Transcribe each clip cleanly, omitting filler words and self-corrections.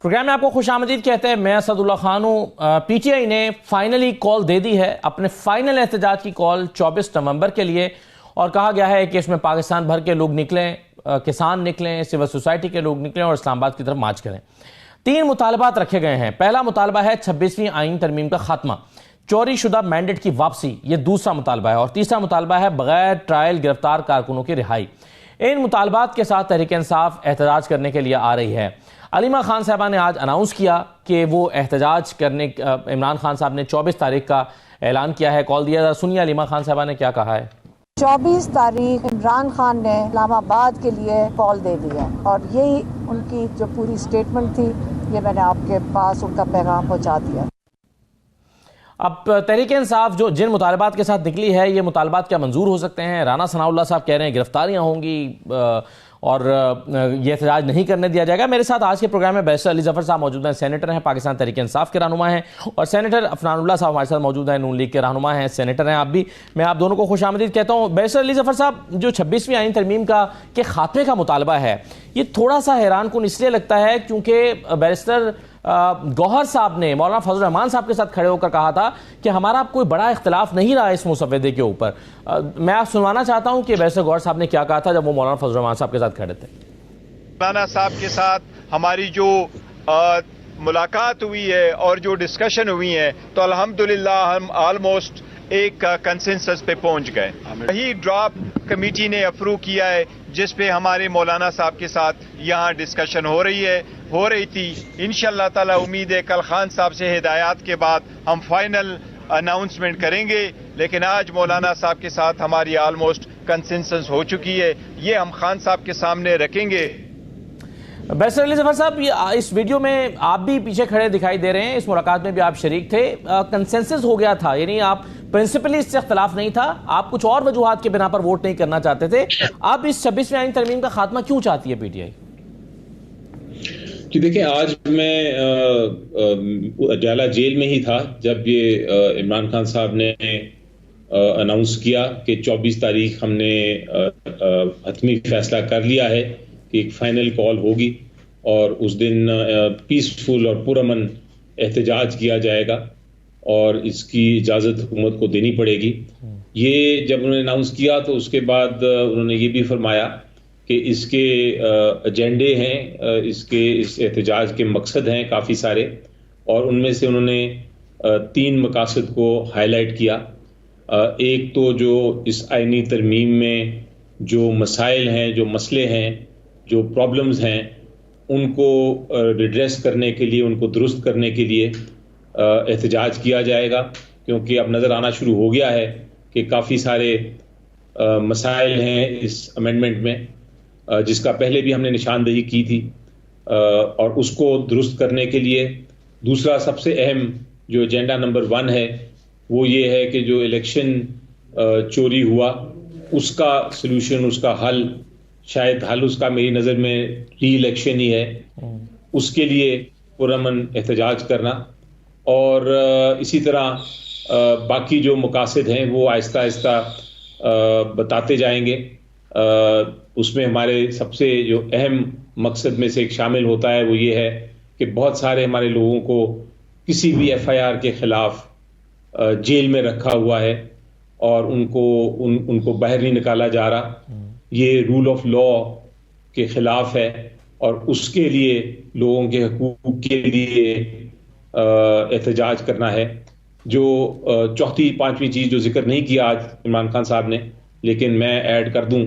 Programme میں آپ کو خوش آمدید کہتے ہیں. میں اسد اللہ خان ہوں. پی ٹی آئی نے فائنلی کال دے دی ہے, اپنے فائنل احتجاج کی کال 24 نومبر کے لیے, اور کہا گیا ہے کہ اس میں پاکستان بھر کے لوگ نکلیں, کسان نکلیں, سول سوسائٹی کے لوگ نکلیں اور اسلام آباد کی طرف مارچ کریں. 3 مطالبات رکھے گئے ہیں. پہلا مطالبہ ہے 26ویں آئین ترمیم کا خاتمہ, چوری شدہ مینڈیٹ کی واپسی, یہ دوسرا مطالبہ ہے, اور تیسرا مطالبہ ہے بغیر ٹرائل گرفتار کارکنوں کی رہائی. ان مطالبات کے ساتھ تحریک انصاف احتجاج کرنے کے لیے آ رہی ہے. علیمہ خان صاحبہ نے آج اناؤنس کیا کہ وہ احتجاج کرنے, عمران خان صاحب نے 24 تاریخ کا اعلان کیا ہے, کال دیا. سنیے علیمہ خان صاحبہ نے کیا کہا ہے. 24 تاریخ عمران خان نے اسلام آباد کے لیے کال دے دی ہے, اور یہی ان کی جو پوری سٹیٹمنٹ تھی, یہ میں نے آپ کے پاس ان کا پیغام پہنچا دیا. اب تحریک انصاف جو جن مطالبات کے ساتھ نکلی ہے, یہ مطالبات کیا منظور ہو سکتے ہیں؟ رانا ثناء اللہ صاحب کہہ رہے ہیں گرفتاریاں ہوں گی اور یہ احتجاج نہیں کرنے دیا جائے گا. میرے ساتھ آج کے پروگرام میں بیرسٹر علی ظفر صاحب موجود ہیں, سینیٹر ہیں, پاکستان تحریک انصاف کے رہنما ہیں, اور سینیٹر عفنان اللہ صاحب ہمارے ساتھ موجود ہیں, نون لیگ کے رہنما ہیں, سینیٹر ہیں آپ بھی. میں آپ دونوں کو خوش آمدید کہتا ہوں. بیرسٹر علی ظفر صاحب, جو 26ویں آئین ترمیم کے خاتمے کا مطالبہ ہے, یہ تھوڑا سا حیران کن اس لیے لگتا ہے کیونکہ بیرسٹر گوہر صاحب نے مولانا فضل الرحمان صاحب کے ساتھ کھڑے ہو کر کہا تھا کہ ہمارا کوئی بڑا اختلاف نہیں رہا اس مسودے کے اوپر. میں آپ سنوانا چاہتا ہوں کہ بیرسٹر گوہر صاحب نے کیا کہا تھا جب وہ مولانا فضل الرحمان صاحب کے ساتھ کھڑے تھے. مولانا صاحب کے ساتھ ہماری جو ملاقات ہوئی ہے اور جو ڈسکشن ہوئی ہے, تو الحمدللہ ہم آلموسٹ ایک کنسنسس پہ پہنچ گئے. وہی ڈرافٹ کمیٹی نے اپروو کیا ہے جس پہ ہمارے مولانا صاحب کے ساتھ یہاں ڈسکشن ہو رہی تھی. انشاءاللہ تعالی امید ہے کل خان صاحب سے ہدایات کے بعد ہم فائنل اناؤنسمنٹ کریں گے, لیکن آج مولانا صاحب کے ساتھ ہماری آلموسٹ کنسنسس ہو چکی ہے. یہ ہم خان صاحب کے سامنے رکھیں گے. بیرسٹر علی ظفر صاحب, اس ویڈیو میں آپ بھی پیچھے کھڑے دکھائی دے رہے ہیں, اس ملاقات میں بھی آپ شریک تھے. کنسنسس ہو گیا تھا, یعنی آپ پرنسپلی اس سے اختلاف نہیں تھا, آپ کچھ اور وجوہات کے بنا پر ووٹ نہیں کرنا چاہتے تھے. آپ اس 26ویں آئین ترمیم کا خاتمہ کیوں چاہتی ہے پی ٹی آئی؟ جی دیکھیں, آج میں اڈیالہ جیل میں ہی تھا جب یہ عمران خان صاحب نے اناؤنس کیا کہ 24 تاریخ ہم نے حتمی فیصلہ کر لیا ہے کہ ایک فائنل کال ہوگی, اور اس دن پیسفل اور پرامن احتجاج کیا جائے گا, اور اس کی اجازت حکومت کو دینی پڑے گی. یہ جب انہوں نے اناؤنس کیا تو اس کے بعد انہوں نے یہ بھی فرمایا کہ اس کے ایجنڈے ہیں, اس احتجاج کے مقصد ہیں کافی سارے, اور ان میں سے انہوں نے 3 مقاصد کو ہائی لائٹ کیا. ایک تو جو اس آئینی ترمیم میں جو مسائل ہیں, جو مسئلے ہیں, جو پرابلمز ہیں, ان کو ریڈریس کرنے کے لیے, ان کو درست کرنے کے لیے احتجاج کیا جائے گا, کیونکہ اب نظر آنا شروع ہو گیا ہے کہ کافی سارے مسائل ہیں اس امینڈمنٹ میں, جس کا پہلے بھی ہم نے نشاندہی کی تھی, اور اس کو درست کرنے کے لیے دوسرا سب سے اہم جو ایجنڈا نمبر 1 ہے وہ یہ ہے کہ جو الیکشن چوری ہوا اس کا سلوشن, اس کا حل, شاید حل اس کا میری نظر میں ری الیکشن ہی ہے, اس کے لیے پرامن احتجاج کرنا. اور اسی طرح باقی جو مقاصد ہیں وہ آہستہ آہستہ بتاتے جائیں گے. اس میں ہمارے سب سے جو اہم مقصد میں سے ایک شامل ہوتا ہے وہ یہ ہے کہ بہت سارے ہمارے لوگوں کو کسی بھی ایف آئی آر کے خلاف جیل میں رکھا ہوا ہے, اور ان کو باہر نہیں نکالا جا رہا. یہ رول آف لا کے خلاف ہے, اور اس کے لیے لوگوں کے حقوق کے لیے احتجاج کرنا ہے. جو چوتھی 5ویں چیز جو ذکر نہیں کیا آج عمران خان صاحب نے, لیکن میں ایڈ کر دوں,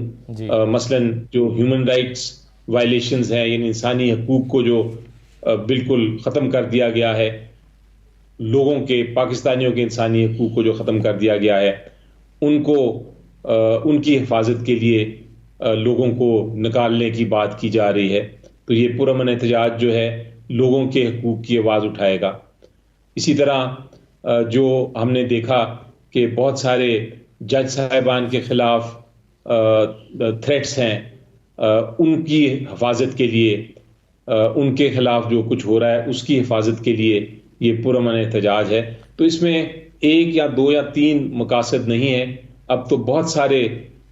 مثلاً جو ہیومن رائٹس وائلیشنز ہیں, یعنی انسانی حقوق کو جو بالکل ختم کر دیا گیا ہے, لوگوں کے, پاکستانیوں کے انسانی حقوق کو جو ختم کر دیا گیا ہے, ان کی حفاظت کے لیے لوگوں کو نکالنے کی بات کی جا رہی ہے. تو یہ پرامن احتجاج جو ہے لوگوں کے حقوق کی آواز اٹھائے گا. اسی طرح جو ہم نے دیکھا کہ بہت سارے جج صاحبان کے خلاف تھریٹس ہیں, ان کی حفاظت کے لیے, ان کے خلاف جو کچھ ہو رہا ہے اس کی حفاظت کے لیے یہ پرامن احتجاج ہے. تو اس میں 1 یا 2 یا 3 مقاصد نہیں ہیں, اب تو بہت سارے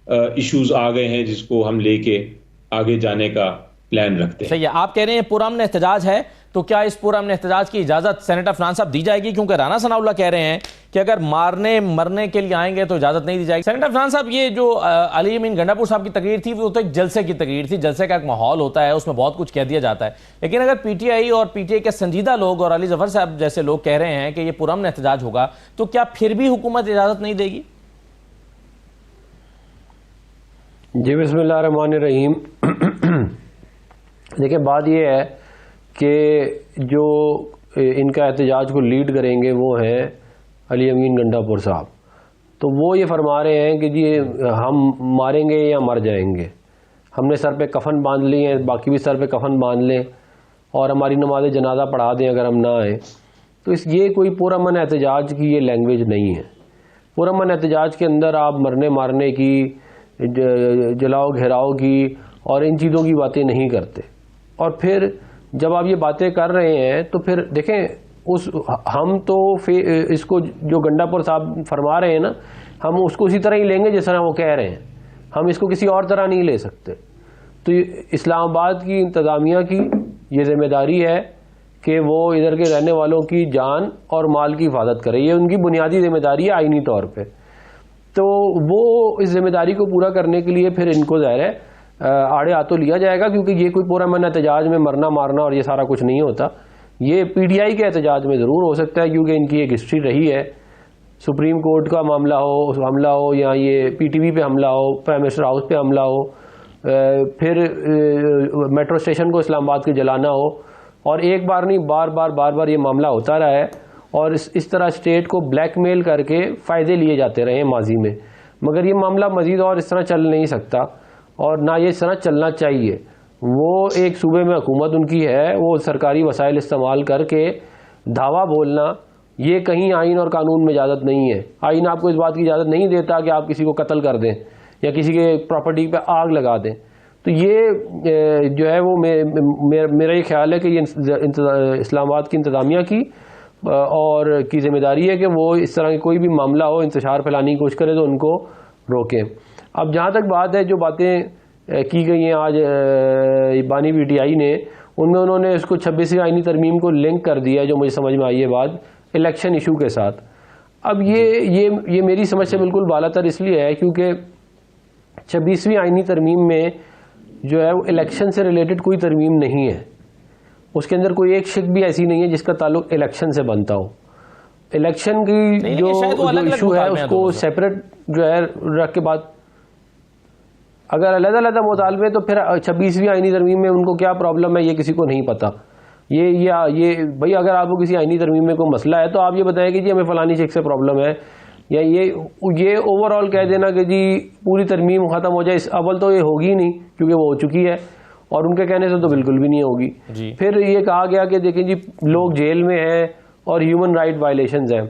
ایشوز آ گئے ہیں جس کو ہم لے کے آگے جانے کا پلان رکھتے ہیں. صحیح ہے, آپ کہہ رہے ہیں پرامن احتجاج ہے, تو کیا اس پرامن احتجاج کی اجازت سینیٹر فرحان صاحب دی جائے گی؟ کیونکہ رانا ثناء اللہ کہہ رہے ہیں کہ اگر مارنے مرنے کے لیے آئیں گے تو اجازت نہیں دی جائے گی. سینیٹر فرحان صاحب، یہ جو علی امین گنڈا پور صاحب کی تقریر تھی وہ تو ایک جلسے کی تقریر تھی. جلسے کا ایک ماحول ہوتا ہے، اس میں بہت کچھ کہہ دیا جاتا ہے، لیکن اگر پی ٹی آئی اور پی ٹی آئی کے سنجیدہ لوگ اور علی ظفر صاحب جیسے لوگ کہہ رہے ہیں کہ یہ پرامن احتجاج ہوگا، تو کیا پھر بھی حکومت اجازت نہیں دے گی؟ جی بسم اللہ الرحمن الرحیم. دیکھیں بات یہ ہے کہ جو ان کا احتجاج کو لیڈ کریں گے وہ ہیں علی امین گنڈا پور صاحب. تو وہ یہ فرما رہے ہیں کہ جی ہم ماریں گے یا مر جائیں گے، ہم نے سر پہ کفن باندھ لی ہیں، باقی بھی سر پہ کفن باندھ لیں اور ہماری نماز جنازہ پڑھا دیں اگر ہم نہ آئیں. تو یہ کوئی پرامن احتجاج کی یہ لینگویج نہیں ہے. پرامن احتجاج کے اندر آپ مرنے مارنے کی، جلاؤ گھیراؤ کی اور ان چیزوں کی باتیں نہیں کرتے. اور پھر جب آپ یہ باتیں کر رہے ہیں تو پھر دیکھیں ہم تو اس کو جو گنڈا پور صاحب فرما رہے ہیں نا، ہم اس کو اسی طرح ہی لیں گے جس طرح وہ کہہ رہے ہیں. ہم اس کو کسی اور طرح نہیں لے سکتے. تو اسلام آباد کی انتظامیہ کی یہ ذمہ داری ہے کہ وہ ادھر کے رہنے والوں کی جان اور مال کی حفاظت کرے. یہ ان کی بنیادی ذمہ داری ہے آئینی طور پہ. تو وہ اس ذمہ داری کو پورا کرنے کے لیے پھر ان کو ظاہر ہے آڑے ہاتھوں لیا جائے گا، کیونکہ یہ کوئی پرامن احتجاج میں مرنا مارنا اور یہ سارا کچھ نہیں ہوتا. یہ پی ٹی آئی کے احتجاج میں ضرور ہو سکتا ہے کیونکہ ان کی ایک ہسٹری رہی ہے. سپریم کورٹ کا حملہ ہو یا یہ پی ٹی وی پہ حملہ ہو، پرائم منسٹر ہاؤس پہ حملہ ہو، پھر میٹرو اسٹیشن کو اسلام آباد کے جلانا ہو، اور ایک بار نہیں بار بار یہ معاملہ ہوتا رہا ہے. اور اس طرح اسٹیٹ کو بلیک میل کر کے فائدے لیے جاتے رہے ہیں ماضی میں. مگر یہ معاملہ مزید اور اس طرح چل نہیں سکتا اور نہ یہ اس طرح چلنا چاہیے. وہ ایک صوبے میں حکومت ان کی ہے، وہ سرکاری وسائل استعمال کر کے دھاوا بولنا یہ کہیں آئین اور قانون میں اجازت نہیں ہے. آئین آپ کو اس بات کی اجازت نہیں دیتا کہ آپ کسی کو قتل کر دیں یا کسی کے پراپرٹی پہ آگ لگا دیں. تو یہ جو ہے وہ میرا یہ خیال ہے کہ یہ اسلام آباد کی انتظامیہ کی اور کی ذمہ داری ہے کہ وہ اس طرح کی کوئی بھی معاملہ ہو انتشار پھیلانے کی کوشش کرے تو ان کو روکیں. اب جہاں تک بات ہے جو باتیں کی گئی ہیں آج بانی پی ٹی آئی نے، ان میں انہوں نے اس کو 26ویں آئینی ترمیم کو لنک کر دیا ہے، جو مجھے سمجھ میں آئی ہے بات الیکشن ایشو کے ساتھ. اب یہ میری سمجھ سے بالکل بالا تر اس لیے ہے کیونکہ 26ویں آئینی ترمیم میں جو ہے وہ الیکشن سے ریلیٹڈ کوئی ترمیم نہیں ہے. اس کے اندر کوئی ایک شک بھی ایسی نہیں ہے جس کا تعلق الیکشن سے بنتا ہو. الیکشن کی جو ایشو ہے اس کو سیپریٹ جو ہے رکھ کے بات، اگر علیحدہ مطالبے تو پھر 26ویں آئینی ترمیم میں ان کو کیا پرابلم ہے یہ کسی کو نہیں پتا. یہ بھائی اگر آپ کو کسی آئینی ترمیم میں کوئی مسئلہ ہے تو آپ یہ بتائیں کہ جی ہمیں فلانی شک سے پرابلم ہے، یا یہ اوور آل کہہ دینا کہ جی پوری ترمیم ختم ہو جائے. اول تو یہ ہوگی نہیں کیونکہ وہ ہو چکی ہے اور ان کے کہنے سے تو بالکل بھی نہیں ہوگی. پھر یہ کہا گیا کہ دیکھیں جی لوگ جیل میں ہیں اور ہیومن رائٹ وائلیشنز ہیں.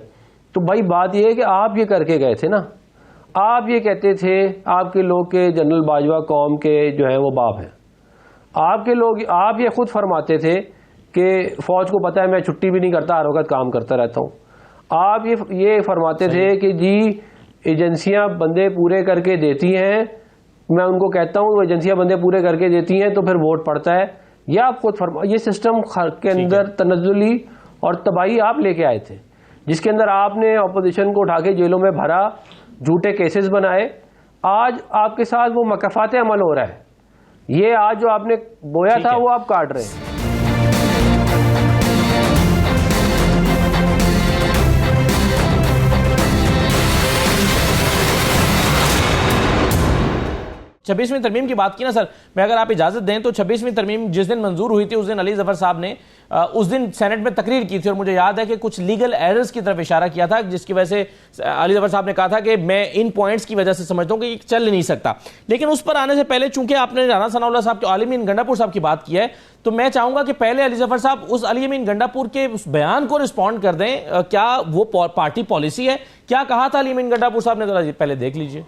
تو بھائی بات یہ ہے کہ آپ یہ کر کے گئے تھے نا، آپ یہ کہتے تھے آپ کے لوگ کے جنرل باجوہ قوم کے جو ہیں وہ باپ ہیں. آپ کے لوگ آپ یہ خود فرماتے تھے کہ فوج کو پتہ ہے میں چھٹی بھی نہیں کرتا، ہر وقت کام کرتا رہتا ہوں. آپ یہ فرماتے تھے کہ جی ایجنسیاں بندے پورے کر کے دیتی ہیں، میں ان کو کہتا ہوں وہ ایجنسیاں بندے پورے کر کے دیتی ہیں تو پھر ووٹ پڑتا ہے. یہ آپ خود یہ سسٹم کے اندر تنزلی اور تباہی آپ لے کے آئے تھے، جس کے اندر آپ نے اپوزیشن کو اٹھا کے جیلوں میں بھرا، جھوٹے کیسز بنائے. آج آپ کے ساتھ وہ مکافات عمل ہو رہا ہے. یہ آج جو آپ نے بویا تھا وہ آپ کاٹ رہے ہیں. چھبیسویں ترمیم کی بات کی نا سر، میں اگر آپ اجازت دیں تو 26ویں ترمیم جس دن منظور ہوئی تھی اس دن علی ظفر صاحب نے اس دن سینٹ میں تقریر کی تھی اور مجھے یاد ہے کہ کچھ لیگل ایررز کی طرف اشارہ کیا تھا جس کی وجہ سے علی ظفر صاحب نے کہا تھا کہ میں ان پوائنٹس کی وجہ سے سمجھتا ہوں کہ یہ چل نہیں سکتا. لیکن اس پر آنے سے پہلے چونکہ آپ نے رانا ثناء اللہ صاحب کے علی امین گنڈا پور صاحب کی بات کی ہے تو میں چاہوں گا کہ پہلے علی ظفر صاحب اس علی امین گنڈا پور کے اس بیان کو رسپونڈ کر دیں. کیا وہ پارٹی پالیسی ہے؟ کیا کہا تھا علی امین گنڈا پور صاحب نے؟ ذرا پہلے دیکھ لیجئے.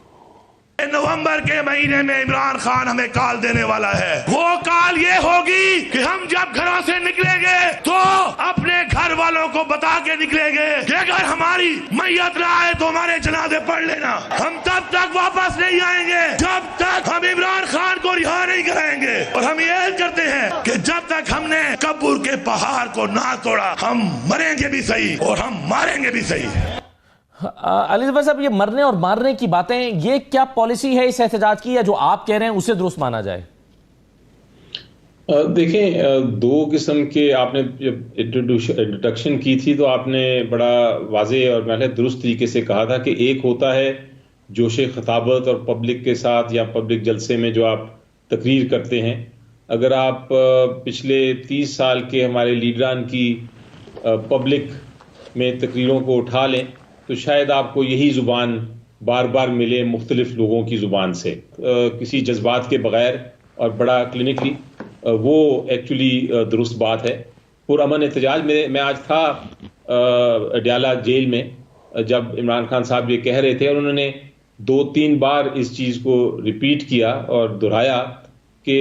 نومبر کے مہینے میں عمران خان ہمیں کال دینے والا ہے. وہ کال یہ ہوگی کہ ہم جب گھروں سے نکلیں گے تو اپنے گھر والوں کو بتا کے نکلیں گے کہ اگر ہماری میت نہ آئے تو ہمارے جنازے پڑھ لینا. ہم تب تک واپس نہیں آئیں گے جب تک ہم عمران خان کو رہا نہیں کرائیں گے. اور ہم یہ عہد کرتے ہیں کہ جب تک ہم نے کبر کے پہاڑ کو نہ توڑا ہم مریں گے بھی صحیح اور ہم ماریں گے بھی صحیح. علی ظفر صاحب، یہ مرنے اور مارنے کی باتیں، یہ کیا پالیسی ہے اس احتجاج کی، یا جو آپ کہہ رہے ہیں اسے درست مانا جائے؟ دیکھیں، دو قسم کے، آپ نے جب انٹروڈکشن کی تھی تو آپ نے بڑا واضح اور میں درست طریقے سے کہا تھا کہ ایک ہوتا ہے جوش خطابت اور پبلک کے ساتھ یا پبلک جلسے میں جو آپ تقریر کرتے ہیں. اگر آپ پچھلے 30 سال کے ہمارے لیڈران کی پبلک میں تقریروں کو اٹھا لیں تو شاید آپ کو یہی زبان بار بار ملے مختلف لوگوں کی زبان سے، کسی جذبات کے بغیر اور بڑا کلینکلی. وہ ایکچولی درست بات ہے. پرامن احتجاج میں آج تھا اڈیالہ جیل میں جب عمران خان صاحب یہ کہہ رہے تھے، اور انہوں نے 2-3 بار اس چیز کو ریپیٹ کیا اور دہرایا کہ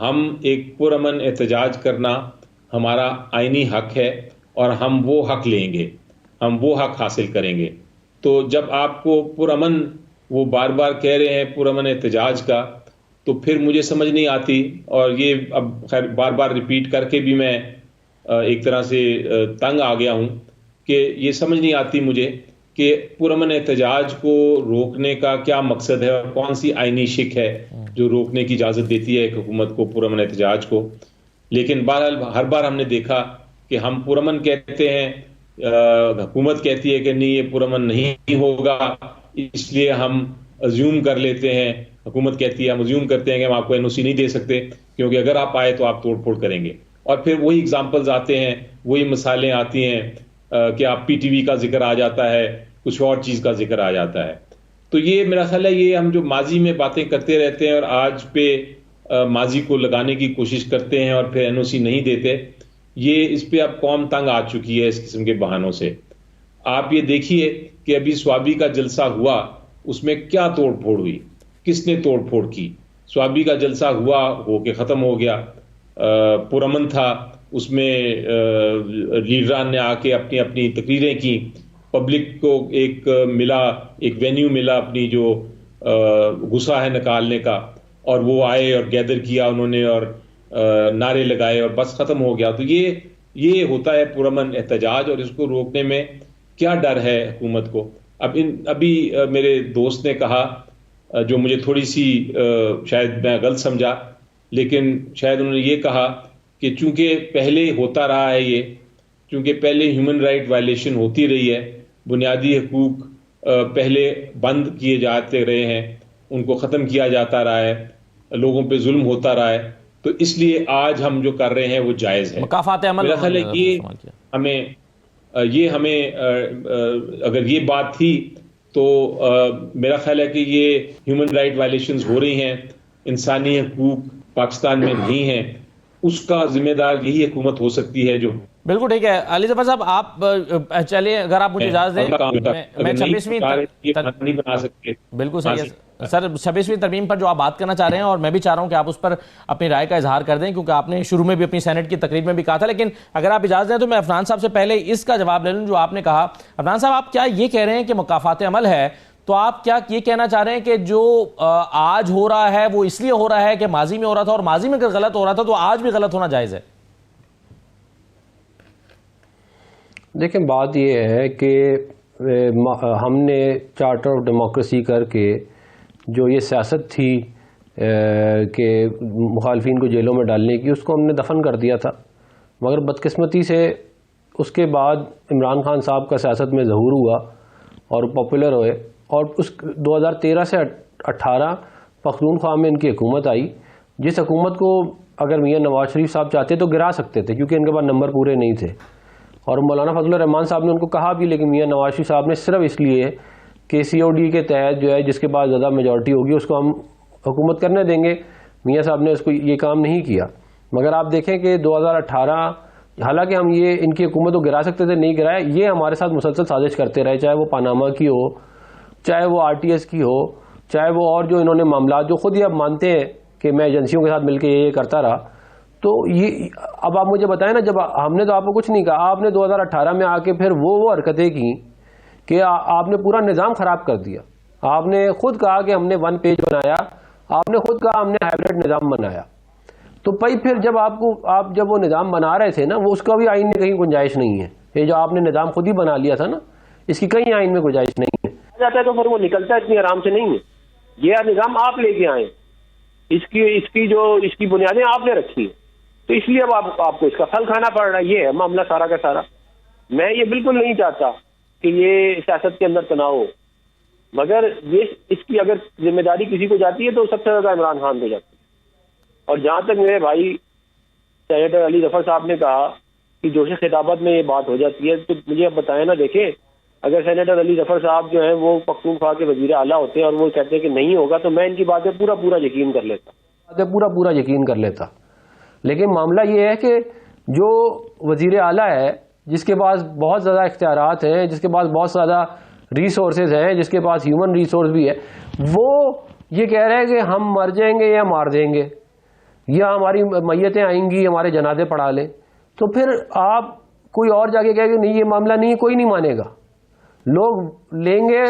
ہم ایک پرامن احتجاج کرنا ہمارا آئینی حق ہے اور ہم وہ حق لیں گے، ہم وہ حق حاصل کریں گے. تو جب آپ کو پرامن وہ بار بار کہہ رہے ہیں پرامن احتجاج کا، تو پھر مجھے سمجھ نہیں آتی، اور یہ اب خیر بار بار ریپیٹ کر کے بھی میں ایک طرح سے تنگ آ گیا ہوں کہ یہ سمجھ نہیں آتی مجھے کہ پرامن احتجاج کو روکنے کا کیا مقصد ہے اور کون سی آئینی شک ہے جو روکنے کی اجازت دیتی ہے ایک حکومت کو پرامن احتجاج کو. لیکن بہرحال ہر بار ہم نے دیکھا کہ ہم پرامن کہتے ہیں، حکومت کہتی ہے کہ نہیں یہ پرامن نہیں ہوگا، اس لیے ہم ازیوم کر لیتے ہیں. حکومت کہتی ہے ہم ازیوم کرتے ہیں کہ ہم آپ کو NOC نہیں دے سکتے کیونکہ اگر آپ آئے تو آپ توڑ پھوڑ کریں گے. اور پھر وہی اگزامپلز آتے ہیں، وہی مثالیں آتی ہیں کہ آپ PTV کا ذکر آ جاتا ہے، کچھ اور چیز کا ذکر آ جاتا ہے. تو یہ میرا خیال ہے یہ ہم جو ماضی میں باتیں کرتے رہتے ہیں اور آج پہ ماضی کو لگانے کی کوشش کرتے ہیں اور پھر NOC نہیں دیتے، یہ اس پہ اب قوم تنگ آ چکی ہے اس قسم کے بہانوں سے. آپ یہ دیکھیے کہ ابھی سوابی کا جلسہ ہوا، اس میں کیا توڑ پھوڑ ہوئی، کس نے توڑ پھوڑ کی. سوابی کا جلسہ ہوا، ہو کے ختم ہو گیا، پرامن تھا، اس میں لیڈران نے آ کے اپنی اپنی تقریریں کی، پبلک کو ایک وینیو ملا اپنی جو غصہ ہے نکالنے کا، اور وہ آئے اور گیدر کیا انہوں نے اور نعرے لگائے اور بس ختم ہو گیا. تو یہ ہوتا ہے پرامن احتجاج، اور اس کو روکنے میں کیا ڈر ہے حکومت کو. ابھی میرے دوست نے کہا جو مجھے تھوڑی سی شاید میں غلط سمجھا، لیکن شاید انہوں نے یہ کہا کہ چونکہ پہلے ہوتا رہا ہے، یہ چونکہ پہلے ہیومن رائٹ وائلیشن ہوتی رہی ہے، بنیادی حقوق پہلے بند کیے جاتے رہے ہیں، ان کو ختم کیا جاتا رہا ہے، لوگوں پہ ظلم ہوتا رہا ہے، تو اس لیے آج ہم جو کر رہے ہیں وہ جائز ہے. مکافات عمل، میرا خیال ہے یہ ہمیں اگر یہ بات تھی تو میرا خیال ہے کہ یہ ہیومن رائٹ وائلیشنز ہو رہی ہیں، انسانی حقوق پاکستان میں نہیں ہیں، اس کا ذمہ دار یہی حکومت ہو سکتی ہے جو. بالکل ٹھیک ہے علی ظفر صاحب، آپ چلیے اگر آپ مجھے اجازت دیں، میں 26ویں بالکل صحیح ہے سر، 26ویں ترمیم پر جو آپ بات کرنا چاہ رہے ہیں، اور میں بھی چاہ رہا ہوں کہ آپ اس پر اپنی رائے کا اظہار کر دیں، کیونکہ آپ نے شروع میں بھی اپنی سینٹ کی تقریر میں بھی کہا تھا. لیکن اگر آپ اجازت دیں تو میں عفنان صاحب سے پہلے اس کا جواب لے لوں جو آپ نے کہا. عفنان صاحب، آپ کیا یہ کہہ رہے ہیں کہ مکافات عمل ہے، تو آپ کیا یہ کہنا چاہ رہے ہیں کہ جو آج ہو رہا ہے وہ اس لیے ہو رہا ہے کہ ماضی میں ہو رہا تھا، اور ماضی میں اگر غلط ہو رہا تھا تو آج بھی غلط ہونا جائز ہے؟ دیکھیں، بات یہ ہے کہ ہم نے چارٹر آف ڈیموکریسی کر کے جو یہ سیاست تھی کہ مخالفین کو جیلوں میں ڈالنے کی، اس کو ہم نے دفن کر دیا تھا. مگر بدقسمتی سے اس کے بعد عمران خان صاحب کا سیاست میں ظہور ہوا اور پاپولر ہوئے، اور اس 2013 سے 18 پختونخوا میں ان کی حکومت آئی، جس حکومت کو اگر میاں نواز شریف صاحب چاہتے تو گرا سکتے تھے کیونکہ ان کے پاس نمبر پورے نہیں تھے. اور مولانا فضل الرحمان صاحب نے ان کو کہا بھی، لیکن میاں نواز شریف صاحب نے صرف اس لیے کہ COD کے تحت جو ہے جس کے پاس زیادہ میجورٹی ہوگی اس کو ہم حکومت کرنے دیں گے، میاں صاحب نے اس کو یہ کام نہیں کیا. مگر آپ دیکھیں کہ 2018 حالانکہ ہم یہ ان کی حکومت کو گرا سکتے تھے، نہیں گرایا. یہ ہمارے ساتھ مسلسل سازش کرتے رہے، چاہے وہ پاناما کی ہو، چاہے وہ RTS کی ہو، چاہے وہ اور جو انہوں نے معاملات جو خود ہی اب مانتے ہیں کہ میں ایجنسیوں کے ساتھ مل کے یہ کرتا رہا. تو یہ اب آپ مجھے بتائیں نا، جب ہم نے تو آپ کو کچھ نہیں کہا، آپ نے 2018 میں آ کے پھر وہ حرکتیں کی کہ آپ نے پورا نظام خراب کر دیا. آپ نے خود کہا کہ ہم نے 1 پیج بنایا آپ نے خود کہا ہم نے ہائبرڈ نظام بنایا، تو بھائی پھر جب آپ جب وہ نظام بنا رہے تھے نا، وہ اس کا بھی آئین میں کہیں گنجائش نہیں ہے. یہ جو آپ نے نظام خود ہی بنا لیا تھا نا، اس کی کہیں آئین میں گنجائش نہیں ہے. جاتا ہے تو پھر وہ نکلتا اتنی آرام سے نہیں ہے. یہ نظام آپ لے کے آئے، اس کی بنیادیں آپ نے رکھی ہے، تو اس لیے اب آپ کو اس کا پھل کھانا پڑ رہا ہے. یہ ہے معاملہ سارا کا سارا. میں یہ بالکل نہیں چاہتا کہ یہ سیاست کے اندر تناؤ ہو، مگر اس کی اگر ذمہ داری کسی کو جاتی ہے تو سب سے زیادہ عمران خان کو جاتی ہے. اور جہاں تک میرے بھائی سینیٹر علی ظفر صاحب نے کہا کہ جوش خطابت میں یہ بات ہو جاتی ہے، تو مجھے اب بتائیں نا. دیکھیں، اگر سینیٹر علی ظفر صاحب جو ہیں وہ پختونخوا کے وزیر اعلیٰ ہوتے ہیں اور وہ کہتے ہیں کہ نہیں ہوگا، تو میں ان کی باتیں پورا یقین کر لیتا. لیکن معاملہ یہ ہے کہ جو وزیر اعلیٰ ہے، جس کے پاس بہت زیادہ اختیارات ہیں، جس کے پاس بہت زیادہ ریسورسز ہیں، جس کے پاس ہیومن ریسورس بھی ہے، وہ یہ کہہ رہے ہیں کہ ہم مر جائیں گے یا مار دیں گے، یا ہماری میتیں آئیں گی ہمارے جنازے پڑھا لیں. تو پھر آپ کوئی اور جا کے کہے کہ نہیں یہ معاملہ نہیں، کوئی نہیں مانے گا. لوگ لیں گے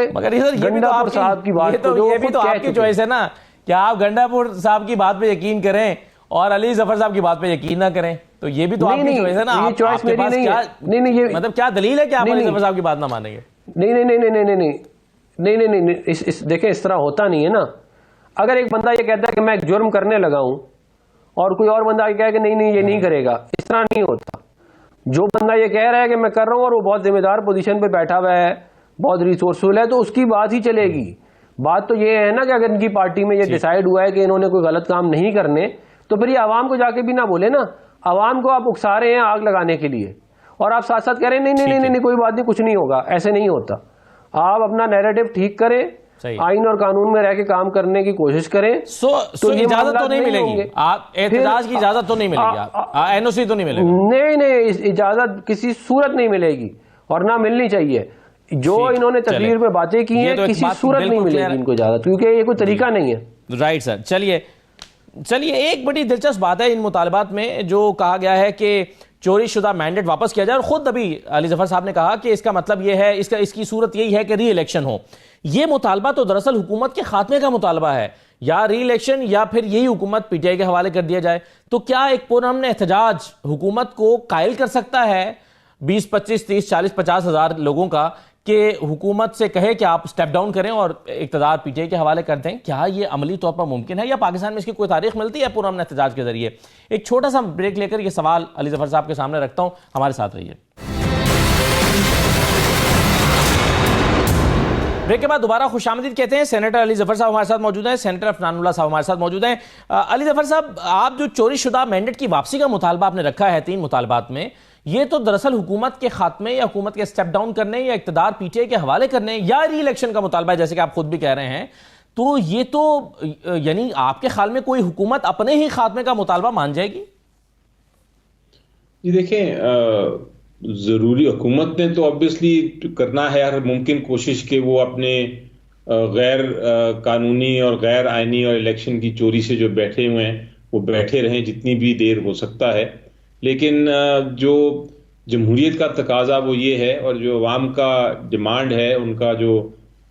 گنڈا پور صاحب کی بات کو، یہ بھی تو آپ کی چوائس ہے نا کہ آپ گنڈا پور صاحب کی بات پہ یقین کریں اور علی ظفر صاحب کی بات پہ یقین نہ کریں. تو یہ بھی تو آپ کی چوائس ہے نا. یہ چوائس میری نہیں ہے. مطلب کیا دلیل ہے کہ آپ علی ظفر صاحب کی بات نہ مانیں گے؟ نہیں. دیکھیں اس طرح ہوتا نہیں ہے نا. اگر ایک بندہ یہ کہتا ہے کہ میں ایک جرم کرنے لگا ہوں اور کوئی اور بندہ یہ کہے کہ نہیں یہ نہیں کرے گا، اس طرح نہیں ہوتا. جو بندہ یہ کہہ رہا ہے کہ میں کر رہا ہوں اور وہ بہت ذمہ دار پوزیشن پہ بیٹھا ہوا ہے، بہت ریسورسفل ہے، تو اس کی بات ہی چلے گی. بات تو یہ ہے نا کہ اگر ان کی پارٹی میں یہ ڈیسائیڈ ہوا ہے کہ انہوں نے کوئی غلط کام نہیں کرنے، تو پھر یہ عوام کو جا کے بھی نہ بولے نا. عوام کو آپ اکسا رہے ہیں آگ لگانے کے لیے، اور آپ ساتھ ساتھ کہہ رہے ہیں نہیں کوئی بات نہیں، کچھ نہیں ہوگا. ایسے نہیں ہوتا. آپ اپنا نیریٹو ٹھیک کریں، آئین اور قانون میں رہ کے کام کرنے کی کوشش کریں. تو اجازت تو نہیں ملے گی، احتجاج کی اجازت تو نہیں ملے گی، این او سی تو نہیں ملے گی. نہیں اجازت کسی صورت نہیں ملے گی اور نہ ملنی چاہیے. جو انہوں نے تقریر میں باتیں کی ہیں کسی صورت نہیں ملے گی ان کو اجازت، کیونکہ یہ کوئی طریقہ نہیں ہے. Right sir. چلیے ایک بڑی دلچسپ بات ہے ان مطالبات میں جو کہا گیا ہے کہ چوری شدہ مینڈیٹ واپس کیا جائے، اور خود ابھی علی ظفر صاحب نے کہا کہ اس کا مطلب یہ ہے، اس کی صورت یہی ہے کہ ری الیکشن ہو. یہ مطالبہ تو دراصل حکومت کے خاتمے کا مطالبہ ہے، یا ری الیکشن یا پھر یہی حکومت پی ٹی آئی کے حوالے کر دیا جائے. تو کیا ایک پرامن احتجاج حکومت کو قائل کر سکتا ہے 20 25 30 40 50 ہزار لوگوں کا کہ حکومت سے کہے کہ آپ سٹیپ ڈاؤن کریں اور اقتدار پی ٹی آئی کے حوالے کر دیں؟ کیا یہ عملی طور پر ممکن ہے، یا پاکستان میں اس کی کوئی تاریخ ملتی ہے پرامن احتجاج کے ذریعے؟ ایک چھوٹا سا بریک لے کر یہ سوال علی ظفر صاحب کے سامنے رکھتا ہوں، ہمارے ساتھ رہیے. بریک کے بعد دوبارہ خوش آمدید کہتے ہیں. سینیٹر علی ظفر صاحب ہمارے ساتھ موجود ہیں، سینیٹر عفنان اللہ صاحب ہمارے ساتھ موجود ہیں. علی ظفر صاحب، آپ جو چوری شدہ مینڈیٹ کی واپسی کا مطالبہ آپ نے رکھا ہے 3 مطالبات میں، یہ تو دراصل حکومت کے خاتمے یا حکومت کے سٹیپ ڈاؤن کرنے یا اقتدار پی ٹی آئی کے حوالے کرنے یا ری الیکشن کا مطالبہ ہے، جیسے کہ آپ خود بھی کہہ رہے ہیں. تو یہ تو یعنی آپ کے خیال میں کوئی حکومت اپنے ہی خاتمے کا مطالبہ مان جائے گی؟ جی دیکھیں، ضروری حکومت نے تو obviously کرنا ہے ہر ممکن کوشش کہ وہ اپنے غیر قانونی اور غیر آئینی اور الیکشن کی چوری سے جو بیٹھے ہوئے ہیں وہ بیٹھے رہیں جتنی بھی دیر ہو سکتا ہے. لیکن جو جمہوریت کا تقاضا وہ یہ ہے، اور جو عوام کا ڈیمانڈ ہے، ان کا جو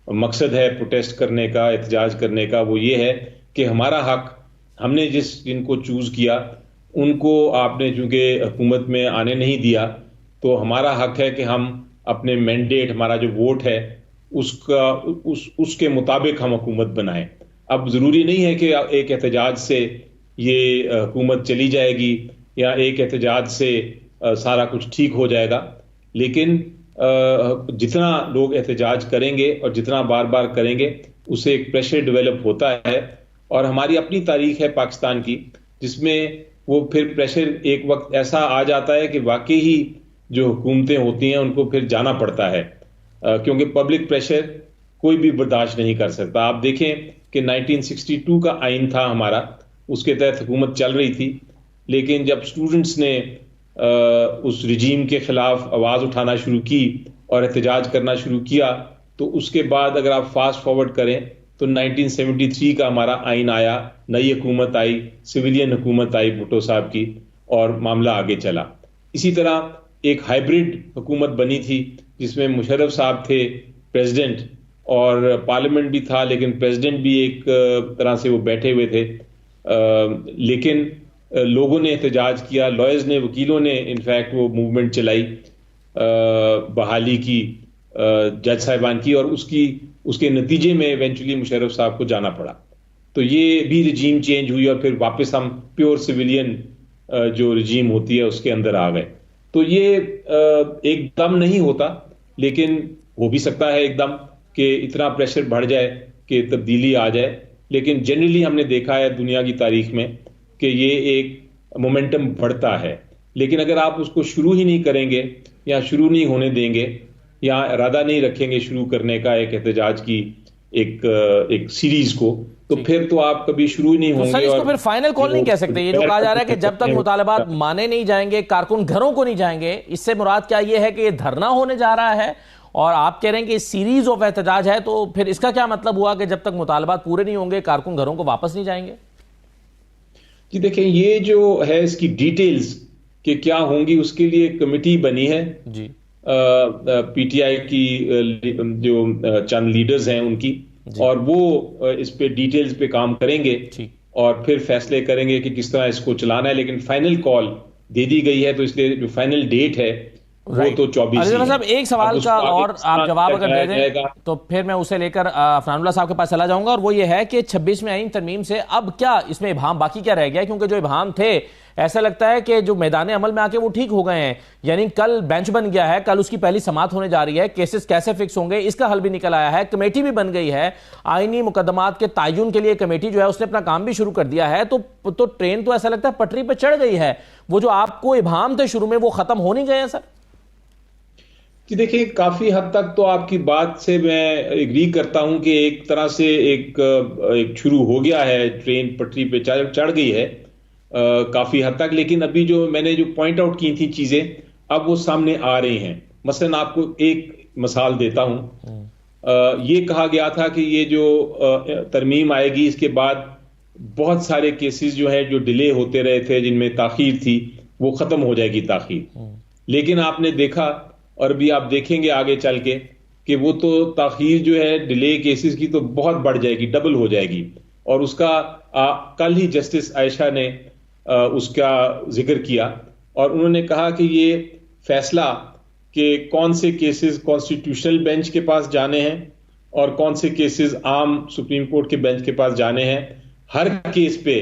مقصد ہے پروٹیسٹ کرنے کا، احتجاج کرنے کا، وہ یہ ہے کہ ہمارا حق، ہم نے جن کو چوز کیا ان کو آپ نے چونکہ حکومت میں آنے نہیں دیا، تو ہمارا حق ہے کہ ہم اپنے مینڈیٹ، ہمارا جو ووٹ ہے اس کے مطابق ہم حکومت بنائیں. اب ضروری نہیں ہے کہ ایک احتجاج سے یہ حکومت چلی جائے گی یا ایک احتجاج سے سارا کچھ ٹھیک ہو جائے گا، لیکن جتنا لوگ احتجاج کریں گے اور جتنا بار بار کریں گے اس سے ایک پریشر ڈیولپ ہوتا ہے. اور ہماری اپنی تاریخ ہے پاکستان کی، جس میں وہ پھر پریشر ایک وقت ایسا آ جاتا ہے کہ واقعی ہی جو حکومتیں ہوتی ہیں ان کو پھر جانا پڑتا ہے، کیونکہ پبلک پریشر کوئی بھی برداشت نہیں کر سکتا. آپ دیکھیں کہ 1962 کا آئین تھا ہمارا، اس کے تحت حکومت چل رہی تھی، لیکن جب اسٹوڈنٹس نے اس رجیم کے خلاف آواز اٹھانا شروع کی اور احتجاج کرنا شروع کیا، تو اس کے بعد اگر آپ فاسٹ فارورڈ کریں تو 1973 کا ہمارا آئین آیا، نئی حکومت آئی، سویلین حکومت آئی بھٹو صاحب کی، اور معاملہ آگے چلا. اسی طرح ایک ہائبرڈ حکومت بنی تھی جس میں مشرف صاحب تھے پریزیڈنٹ، اور پارلیمنٹ بھی تھا, لیکن پریزیڈنٹ بھی ایک طرح سے وہ بیٹھے ہوئے تھے, لیکن لوگوں نے احتجاج کیا, لائرز نے, وکیلوں نے انفیکٹ وہ موومنٹ چلائی بحالی کی جج صاحبان کی, اور اس کے نتیجے میں ایونچولی مشرف صاحب کو جانا پڑا. تو یہ بھی رجیم چینج ہوئی اور پھر واپس ہم پیور سویلین جو رجیم ہوتی ہے اس کے اندر آ گئے. تو یہ ایک دم نہیں ہوتا, لیکن ہو بھی سکتا ہے ایک دم کہ اتنا پریشر بڑھ جائے کہ تبدیلی آ جائے. لیکن جنرلی ہم نے دیکھا ہے دنیا کی تاریخ میں کہ یہ ایک مومنٹم بڑھتا ہے, لیکن اگر آپ اس کو شروع ہی نہیں کریں گے یا شروع نہیں ہونے دیں گے یا ارادہ نہیں رکھیں گے شروع کرنے کا ایک احتجاج کی ایک سیریز کو, تو پھر تو آپ کبھی شروع ہی نہیں ہوں گے. اس کو پھر فائنل کال نہیں کہہ سکتے. یہ جو کہا جا رہا ہے کہ جب تک مطالبات مانے نہیں جائیں گے, کارکن گھروں کو نہیں جائیں گے, اس سے مراد کیا یہ ہے کہ یہ دھرنا ہونے جا رہا ہے, اور آپ کہہ رہے ہیں کہ سیریز آف احتجاج ہے, تو پھر اس کا کیا مطلب ہوا کہ جب تک مطالبات پورے نہیں ہوں گے کارکن گھروں کو واپس نہیں جائیں گے؟ جی دیکھیں, یہ جو ہے اس کی ڈیٹیلز کہ کیا ہوں گی, اس کے لیے کمیٹی بنی ہے جی, پی ٹی آئی کی جو چند لیڈرز ہیں ان کی, اور وہ اس پہ ڈیٹیلز پہ کام کریں گے اور پھر فیصلے کریں گے کہ کس طرح اس کو چلانا ہے. لیکن فائنل کال دے دی گئی ہے, تو اس لیے جو فائنل ڈیٹ ہے وہ تو 24 صاحب ایک سوال کا اور آپ جواب اگر دے دیں تو پھر میں اسے لے کر عفنان اللہ صاحب کے پاس چلا جاؤں گا, اور وہ یہ ہے کہ 26ویں آئین ترمیم سے اب کیا اس میں ابہام باقی کیا رہ گیا؟ کیونکہ جو ابہام تھے ایسا لگتا ہے کہ جو میدان عمل میں آ کے وہ ٹھیک ہو گئے ہیں. یعنی کل بینچ بن گیا ہے, کل اس کی پہلی سماعت ہونے جا رہی ہے, کیسز کیسے فکس ہوں گے اس کا حل بھی نکل آیا ہے, کمیٹی بھی بن گئی ہے, آئینی مقدمات کے تعین کے لیے کمیٹی جو ہے اس نے اپنا کام بھی شروع کر دیا ہے. تو ٹرین تو ایسا لگتا ہے پٹری پہ چڑھ گئی ہے. وہ جو آپ کو ابہام تھے شروع میں وہ ختم ہو نہیں گئے ہیں سر؟ جی دیکھیں, کافی حد تک تو آپ کی بات سے میں ایگری کرتا ہوں کہ ایک طرح سے ایک شروع ہو گیا ہے, ٹرین پٹری پہ چڑھ گئی ہے کافی حد تک. لیکن ابھی جو میں نے جو پوائنٹ آؤٹ کی تھی چیزیں, اب وہ سامنے آ رہی ہیں. مثلا آپ کو ایک مثال دیتا ہوں, یہ کہا گیا تھا کہ یہ جو ترمیم آئے گی اس کے بعد بہت سارے کیسز جو ہے جو ڈیلے ہوتے رہے تھے, جن میں تاخیر تھی, وہ ختم ہو جائے گی تاخیر. لیکن آپ نے دیکھا, اور بھی آپ دیکھیں گے آگے چل کے, کہ وہ تو تاخیر جو ہے ڈیلے کیسز کی تو بہت بڑھ جائے گی, ڈبل ہو جائے گی. اور اس کا کل ہی جسٹس عائشہ نے اس کا ذکر کیا, اور انہوں نے کہا کہ یہ فیصلہ کہ کون سے کیسز کانسٹیٹیوشنل بینچ کے پاس جانے ہیں اور کون سے کیسز عام سپریم کورٹ کے بینچ کے پاس جانے ہیں, ہر کیس پہ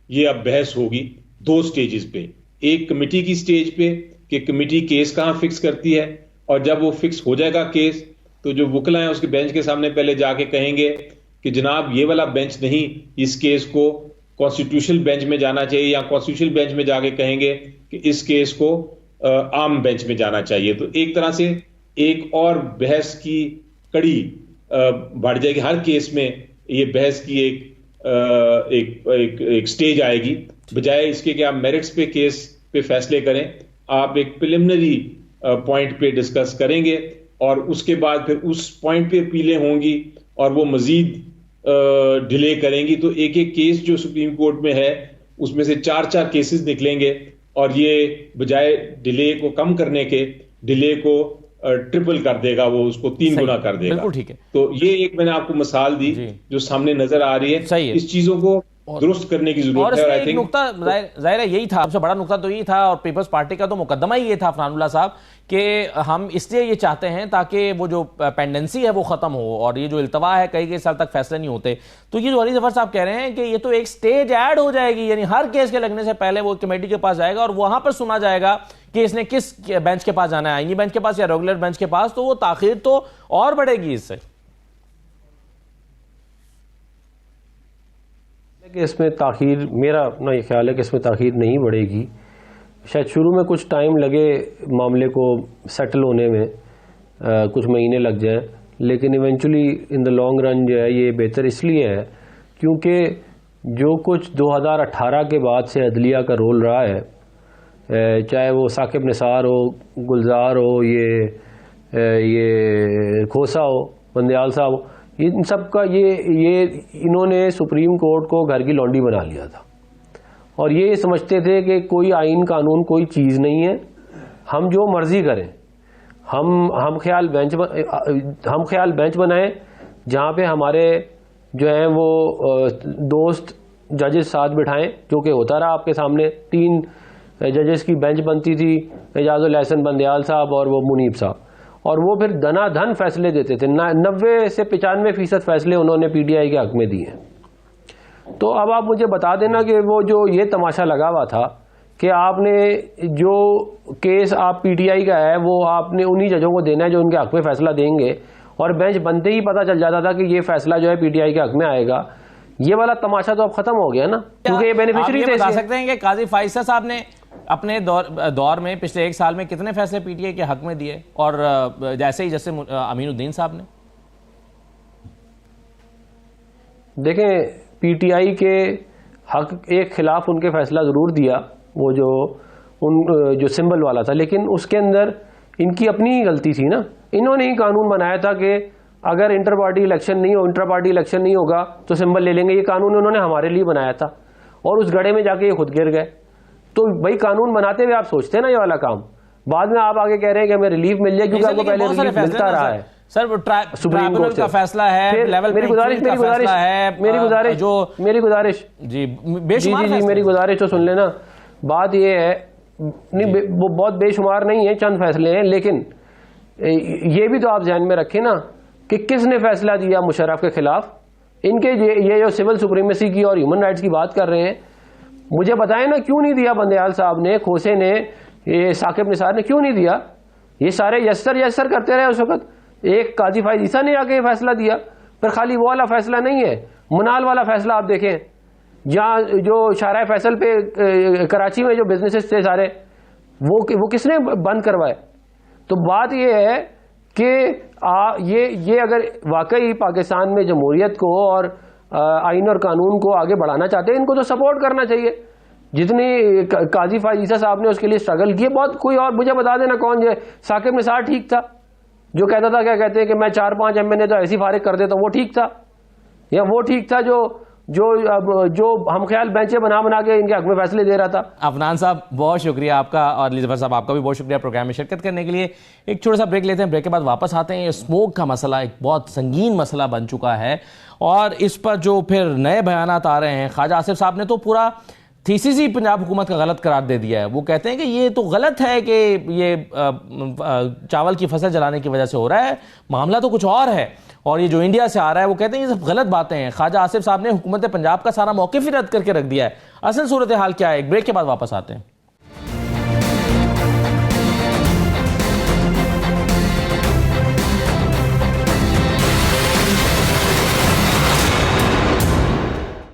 یہ اب بحث ہوگی 2 سٹیجز پہ. ایک کمیٹی کی سٹیج پہ کہ کمیٹی کیس کہاں فکس کرتی ہے, اور جب وہ فکس ہو جائے گا کیس, تو جو وکلا ہیں اس کے بینچ کے سامنے پہلے جا کے کہیں گے کہ جناب یہ والا بینچ نہیں, اس کیس کو کانسٹیٹیوشنل بینچ میں جانا چاہیے, یا کانسٹیٹیوشنل بینچ میں جا کے کہیں گے کہ اس کیس کو عام بینچ میں جانا چاہیے. تو ایک طرح سے ایک اور بحث کی کڑی بڑھ جائے گی. ہر کیس میں یہ بحث کی ایک سٹیج آئے گی, بجائے اس کے کہ آپ میرٹس پہ کیس پہ فیصلے کریں, آپ ایک پریلیمنری پوائنٹ پہ ڈسکس کریں گے, اور اس کے بعد پھر اس پوائنٹ پہ اپیلیں ہوں گی, اور وہ مزید ڈیلے کریں گی. تو ایک ایک کیس جو سپریم کورٹ میں ہے اس میں سے 4 کیسز نکلیں گے, اور یہ بجائے ڈیلے کو کم کرنے کے ڈیلے کو ٹرپل کر دے گا, وہ اس کو 3 گنا کر دے گا. بالکل ٹھیک ہے. تو یہ ایک میں نے آپ کو مثال دی جو سامنے نظر آ رہی ہے. اس چیزوں کو درست کرنے کی ضرورت ہے. اور اس میں ایک نقطہ ظاہر ہے یہی تھا, سب سے بڑا نقطہ تو یہی تھا, اور پیپلز پارٹی کا تو مقدمہ ہی یہ تھا عفنان اللہ صاحب, کہ ہم اس لیے یہ چاہتے ہیں تاکہ وہ جو پینڈنسی ہے وہ ختم ہو, اور یہ جو التوا ہے کئی سال تک فیصلے نہیں ہوتے. تو یہ جو علی ظفر صاحب کہہ رہے ہیں کہ یہ تو ایک سٹیج ایڈ ہو جائے گی, یعنی ہر کیس کے لگنے سے پہلے وہ کمیٹی کے پاس جائے گا, اور وہاں پر سنا جائے گا کہ اس نے کس بینچ کے پاس جانا ہے, آئینی بینچ کے پاس یا ریگولر بینچ کے پاس. تو وہ تاخیر تو اور بڑھے گی اس سے. کہ اس میں تاخیر, میرا اپنا یہ خیال ہے کہ اس میں تاخیر نہیں بڑھے گی. شاید شروع میں کچھ ٹائم لگے معاملے کو سیٹل ہونے میں, کچھ مہینے لگ جائیں, لیکن eventually in the long run جو ہے یہ بہتر اس لیے ہے کیونکہ جو کچھ 2018 کے بعد سے عدلیہ کا رول رہا ہے, چاہے وہ ثاقب نثار ہو, گلزار ہو, یہ کھوسا ہو, بندیال صاحب ہو, ان سب کا یہ انہوں نے سپریم کورٹ کو گھر کی لونڈی بنا لیا تھا, اور یہ سمجھتے تھے کہ کوئی آئین قانون کوئی چیز نہیں ہے, ہم جو مرضی کریں, ہم خیال بینچ بنائیں, جہاں پہ ہمارے جو ہیں وہ دوست ججز ساتھ بٹھائیں، جو کہ ہوتا رہا آپ کے سامنے. 3 ججز کی بینچ بنتی تھی، اعجاز الاحسن بندیال صاحب اور وہ منیب صاحب، اور وہ پھر دنا دھن فیصلے دیتے تھے. 90 سے 95% فیصلے انہوں نے پی ٹی آئی کے حق میں دیے. تو اب آپ مجھے بتا دینا کہ وہ جو یہ تماشا لگا ہوا تھا کہ آپ نے جو کیس آپ پی ٹی آئی کا ہے وہ آپ نے انہی ججوں کو دینا ہے جو ان کے حق میں فیصلہ دیں گے، اور بینچ بنتے ہی پتہ چل جاتا تھا کہ یہ فیصلہ جو ہے پی ٹی آئی کے حق میں آئے گا. یہ والا تماشا تو اب ختم ہو گیا نا، کیونکہ یہ بینیفیشری آپ یہ بتا سکتے ہیں کہ قاضی فائز صاحب نے اپنے دور میں پچھلے 1 سال میں کتنے فیصلے پی ٹی آئی کے حق میں دیے، اور جیسے ہی جیسے امین الدین صاحب نے؟ دیکھیں پی ٹی آئی کے حق ایک خلاف ان کے فیصلہ ضرور دیا، وہ جو سمبل والا تھا، لیکن اس کے اندر ان کی اپنی ہی غلطی تھی نا. انہوں نے ہی قانون بنایا تھا کہ اگر انٹر پارٹی الیکشن نہیں ہوگا تو سمبل لے لیں گے. یہ قانون انہوں نے ہمارے لیے بنایا تھا، اور اس گڑھے میں جا کے یہ خود گر گئے. تو بھائی قانون بناتے ہوئے آپ سوچتے ہیں نا یہ والا کام، بعد میں آپ آگے کہہ رہے ہیں کہ ہمیں ریلیف مل جائے، کیونکہ آپ کو پہلے ریلیف ملتا رہا ہے. سر وہ ٹرائبونل کا فیصلہ ہے، میری گزارش جی بے شمار میری گزارش تو سن لینا. بات یہ ہے نہیں، وہ بہت بے شمار نہیں ہے، چند فیصلے ہیں، لیکن یہ بھی تو آپ ذہن میں رکھیں نا کہ کس نے فیصلہ دیا مشرف کے خلاف. ان کے یہ جو سول سپریمیسی کی اور ہیومن رائٹس کی بات کر رہے ہیں، مجھے بتائیں نا کیوں نہیں دیا بندیال صاحب نے، کھوسے نے، یہ ثاقب نثار نے کیوں نہیں دیا؟ یہ سارے یسر کرتے رہے اس وقت. ایک قاضی فائز عیسیٰ نے آ کے فیصلہ دیا. پھر خالی وہ والا فیصلہ نہیں ہے، منال والا فیصلہ آپ دیکھیں، جہاں جو شارع فیصل پہ کراچی میں جو بزنسز تھے سارے، وہ کس نے بند کروائے؟ تو بات یہ ہے کہ یہ اگر واقعی پاکستان میں جمہوریت کو اور آئین اور قانون کو آگے بڑھانا چاہتے ہیں، ان کو تو سپورٹ کرنا چاہیے. جتنی قاضی فائز عیسیٰ صاحب نے اس کے لیے اسٹرگل کی ہے، بہت. کوئی اور مجھے بتا دینا کون جو ثاقب نثار ٹھیک تھا، جو کہتا تھا کیا کہتے ہیں کہ میں 4-5 ایم این اے تو ایسی فارغ کر دیتا ہوں، وہ ٹھیک تھا؟ یا وہ ٹھیک تھا جو ہم خیال بینچیں بنا کے ان کے حق میں فیصلے دے رہا تھا؟ عفنان صاحب بہت شکریہ آپ کا، اور علی ظفر صاحب آپ کا بھی بہت شکریہ پروگرام میں شرکت کرنے کے لیے. ایک چھوٹا سا بریک لیتے ہیں، بریک کے بعد واپس آتے ہیں. اسموک کا مسئلہ ایک بہت سنگین مسئلہ بن چکا ہے، اور اس پر جو پھر نئے بیانات آ رہے ہیں. خواجہ آصف صاحب نے تو پورا تھیسس ہی پنجاب حکومت کا غلط قرار دے دیا ہے. وہ کہتے ہیں کہ یہ تو غلط ہے کہ یہ چاول کی فصل جلانے کی وجہ سے ہو رہا ہے، معاملہ تو کچھ اور ہے، اور یہ جو انڈیا سے آ رہا ہے، وہ کہتے ہیں یہ سب غلط باتیں ہیں. خواجہ آصف صاحب نے حکومت پنجاب کا سارا موقف ہی رد کر کے رکھ دیا ہے. اصل صورتحال کیا ہے؟ ایک بریک کے بعد واپس آتے ہیں.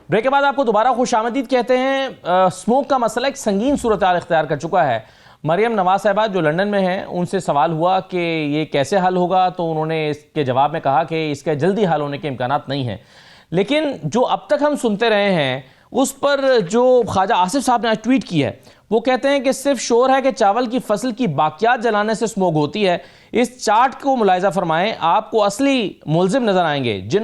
بریک کے بعد آپ کو دوبارہ خوش آمدید کہتے ہیں. اسموک کا مسئلہ ایک سنگین صورتحال اختیار کر چکا ہے. مریم نواز صاحبہ جو لنڈن میں ہیں، ان سے سوال ہوا کہ یہ کیسے حل ہوگا، تو انہوں نے اس کے جواب میں کہا کہ اس کے جلدی حل ہونے کے امکانات نہیں ہیں. لیکن جو اب تک ہم سنتے رہے ہیں اس پر جو خواجہ آصف صاحب نے آج ٹویٹ کی ہے، وہ کہتے ہیں کہ صرف شور ہے کہ چاول کی فصل کی باقیات جلانے سے اسموک ہوتی ہے. اس چارٹ کو ملاحظہ فرمائیں، آپ کو اصلی ملزم نظر آئیں گے جن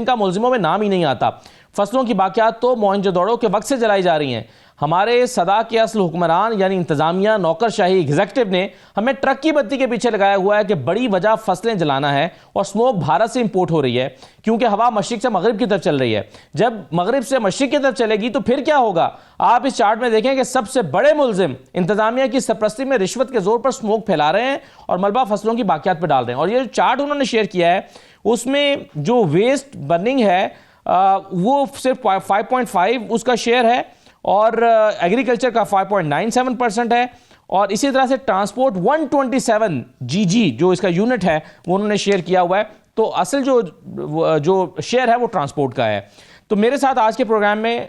کا ملزموں میں نام ہی نہیں آتا. فصلوں کی باقیات تو موئنجو کے وقت سے جلائی جا رہی ہیں. ہمارے صدا کے اصل حکمران یعنی انتظامیہ، نوکر شاہی ایگزیکٹو نے ہمیں ٹرک کی بتی کے پیچھے لگایا ہوا ہے کہ بڑی وجہ فصلیں جلانا ہے، اور اسموک بھارت سے امپورٹ ہو رہی ہے کیونکہ ہوا مشرق سے مغرب کی طرف چل رہی ہے. جب مغرب سے مشرق کی طرف چلے گی تو پھر کیا ہوگا؟ آپ اس چارٹ میں دیکھیں کہ سب سے بڑے ملزم انتظامیہ کی سرپرستی میں رشوت کے زور پر اسموک پھیلا رہے ہیں اور ملبہ فصلوں کی باقیات پہ ڈال رہے ہیں. اور یہ جو چارٹ انہوں نے شیئر کیا ہے اس میں جو ویسٹ برننگ ہے وہ صرف 5.5 اس کا شیئر ہے، اور ایگریکلچر کا 5.97% ہے، اور اسی طرح سے ٹرانسپورٹ 127 جی جو اس کا یونٹ ہے وہ انہوں نے شیئر کیا ہوا ہے. تو اصل جو شیئر ہے وہ ٹرانسپورٹ کا ہے. تو میرے ساتھ آج کے پروگرام میں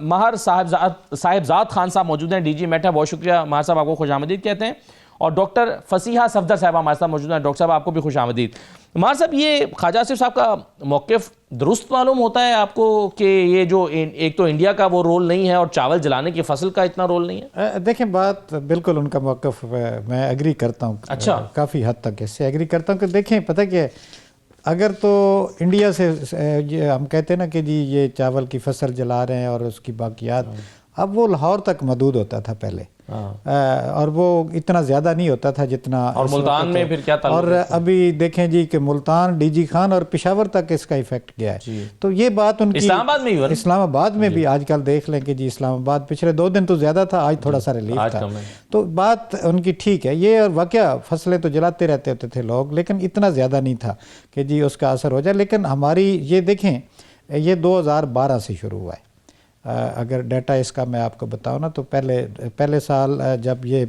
ماہر صاحبزاد خان صاحب موجود ہیں، ڈی جی میٹ ہے. بہت شکریہ ماہر صاحب، آپ کو خوش آمدید کہتے ہیں. اور ڈاکٹر فصیحہ صفدر صاحب ہمارے ساتھ موجود ہیں. ڈاکٹر صاحب آپ کو بھی خوش آمدید. ماہر صاحب، یہ خواجہ آصف صاحب کا موقف درست معلوم ہوتا ہے آپ کو کہ یہ جو ایک تو انڈیا کا وہ رول نہیں ہے اور چاول جلانے کی فصل کا اتنا رول نہیں ہے؟ دیکھیں بات بالکل ان کا موقف میں ایگری کرتا ہوں. اچھا، کافی حد تک اس سے ایگری کرتا ہوں کہ دیکھیں پتہ کیا ہے، اگر تو انڈیا سے ہم کہتے ہیں نا کہ جی یہ چاول کی فصل جلا رہے ہیں اور اس کی باقیات، اب وہ لاہور تک محدود ہوتا تھا پہلے. اور وہ اتنا زیادہ نہیں ہوتا تھا جتنا اور ملتان میں پھر کیا تعلق اور ابھی دیکھیں جی کہ ملتان ڈی جی خان اور پشاور تک اس کا ایفیکٹ گیا ہے. تو یہ بات ان کی اسلام آباد میں ہی اسلام آباد میں بھی آج کل دیکھ لیں کہ جی اسلام آباد پچھلے 2 دن تو زیادہ تھا, آج تھوڑا سا ریلیف تھا, تو بات ان کی ٹھیک ہے. یہ اور واقعہ فصلیں تو جلاتے رہتے ہوتے تھے لوگ, لیکن اتنا زیادہ نہیں تھا کہ جی اس کا اثر ہو جائے. لیکن ہماری یہ دیکھیں یہ 2012 سے شروع ہوا ہے. اگر ڈیٹا اس کا میں آپ کو بتاؤں نا تو پہلے سال جب یہ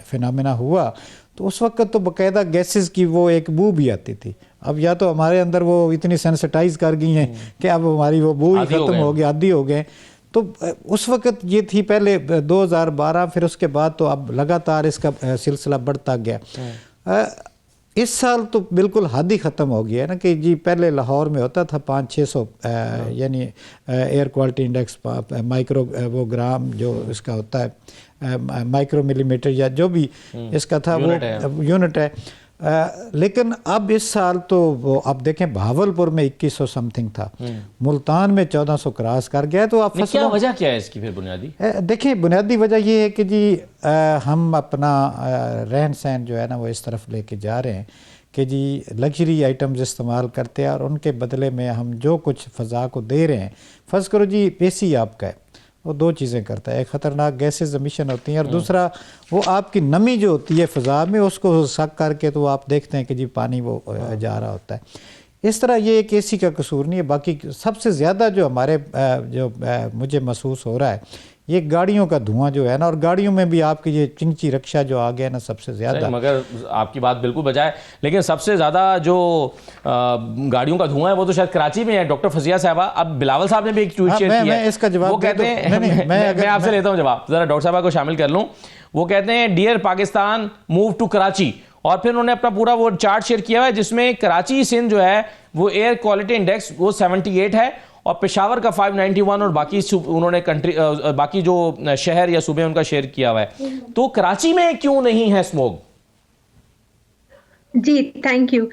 فینامنا ہوا تو اس وقت تو باقاعدہ گیسز کی وہ ایک بو بھی آتی تھی. اب یا تو ہمارے اندر وہ اتنی سینسٹائز کر گئی ہیں کہ اب ہماری وہ بو ہی ختم ہو گئی, عادی ہو گئے. تو اس وقت یہ تھی پہلے 2012, پھر اس کے بعد تو اب لگاتار اس کا سلسلہ بڑھتا گیا. اس سال تو بالکل حد ہی ختم ہو گیا ہے نا کہ جی پہلے لاہور میں ہوتا تھا 500-600 یعنی ایئر کوالٹی انڈیکس مائکرو وہ گرام جو اس کا ہوتا ہے مائکرو ملی میٹر یا جو بھی اس کا تھا وہ یونٹ ہے. لیکن اب اس سال تو وہ اب دیکھیں بہاولپور میں 2100 سم تھنگ تھا, ملتان میں 1400 کراس کر گیا. تو اب کیا وجہ کیا ہے اس کی پھر بنیادی؟ دیکھیں بنیادی وجہ یہ ہے کہ جی ہم اپنا رہن سہن جو ہے نا وہ اس طرف لے کے جا رہے ہیں کہ جی لگژری آئٹمز استعمال کرتے ہیں اور ان کے بدلے میں ہم جو کچھ فضا کو دے رہے ہیں, فرض کرو جی اے سی آپ کا ہے, وہ 2 چیزیں کرتا ہے. ایک خطرناک گیسز امیشن ہوتی ہیں اور دوسرا وہ آپ کی نمی جو ہوتی ہے فضا میں اس کو سک کر کے تو آپ دیکھتے ہیں کہ جی پانی وہ جا رہا ہوتا ہے. اس طرح یہ ایک اے سی کا قصور نہیں ہے. باقی سب سے زیادہ جو ہمارے جو مجھے محسوس ہو رہا ہے یہ گاڑیوں کا دھواں جو ہے نا, اور گاڑیوں میں بھی آپ کی یہ چنچی رکشا جو آ گیا نا سب سے زیادہ. مگر آپ کی بات بالکل بجائے, لیکن سب سے زیادہ جو گاڑیوں کا دھواں ہے وہ تو شاید کراچی میں ہے. ڈاکٹر فضیہ صاحبہ, اب بلاول صاحب نے بھی ایک ٹویٹ شیئر کیا ہے, اس کا جواب وہ کہتے ہیں, میں آپ سے لیتا ہوں جواب, ذرا ڈاکٹر صاحبہ کو شامل کر لوں. وہ کہتے ہیں dear Pakistan move to Karachi, اور پھر انہوں نے اپنا پورا وہ چارٹ شیئر کیا ہے جس میں کراچی سندھ جو ہے وہ ایئر کوالٹی انڈیکس وہ 78 ہے اور پشاور کا 591 اور باقی انہوں نے باقی جو شہر یا صوبے ان کا شیئر کیا ہوا ہے. تو کراچی میں کیوں نہیں ہے اسموگ؟ G thank you.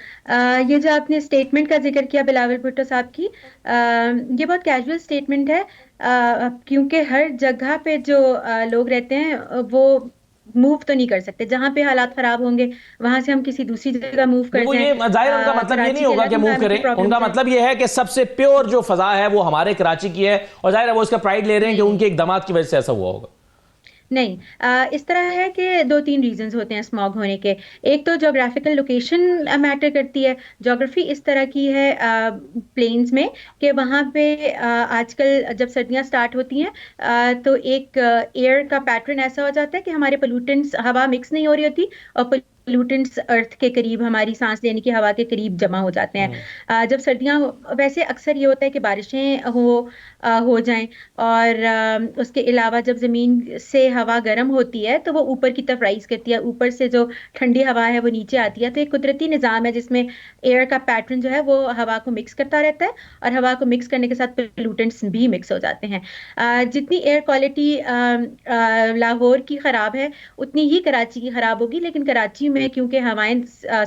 یہ جو آپ نے اسٹیٹمنٹ کا ذکر کیا بلاول بھٹو صاحب کی, یہ بہت کیجول اسٹیٹمنٹ ہے کیونکہ ہر جگہ پہ جو لوگ رہتے ہیں وہ موو تو نہیں کر سکتے. جہاں پہ حالات خراب ہوں گے وہاں سے ہم کسی دوسری جگہ موو کر جائیں. ظاہر ان کا مطلب یہ نہیں ہوگا کہ موو کریں, ان کا مطلب یہ ہے کہ سب سے پیور جو فضا ہے وہ ہمارے کراچی کی ہے, اور ظاہر ہے وہ اس کا پرائیڈ لے رہے ہیں کہ ان کے اقدامات کی وجہ سے ایسا ہوا ہوگا. نہیں, اس طرح ہے کہ 2-3 ریزنز ہوتے ہیں اسموگ ہونے کے. ایک تو جغرافیکل لوکیشن میٹر کرتی ہے. جغرافی اس طرح کی ہے پلینز میں کہ وہاں پہ آج کل جب سردیاں سٹارٹ ہوتی ہیں تو ایک ایئر کا پیٹرن ایسا ہو جاتا ہے کہ ہمارے پولوٹنٹس ہوا مکس نہیں ہو رہی ہوتی اور پولوٹنٹس ارتھ کے قریب ہماری سانس لینے کی ہوا کے قریب جمع ہو جاتے ہیں. جب سردیاں ویسے اکثر یہ ہوتا ہے کہ بارشیں ہو جائیں, اور اس کے علاوہ جب زمین سے ہوا گرم ہوتی ہے تو وہ اوپر کی طرف رائز کرتی ہے, اوپر سے جو ٹھنڈی ہوا ہے وہ نیچے آتی ہے. تو ایک قدرتی نظام ہے جس میں ایئر کا پیٹرن جو ہے وہ ہوا کو مکس کرتا رہتا ہے, اور ہوا کو مکس کرنے کے ساتھ پولوٹنٹس بھی مکس ہو جاتے ہیں. جتنی ایئر کوالٹی لاہور کی خراب ہے اتنی ہی کراچی کی خراب ہوگی, لیکن کراچی میں کیونکہ ہوائیں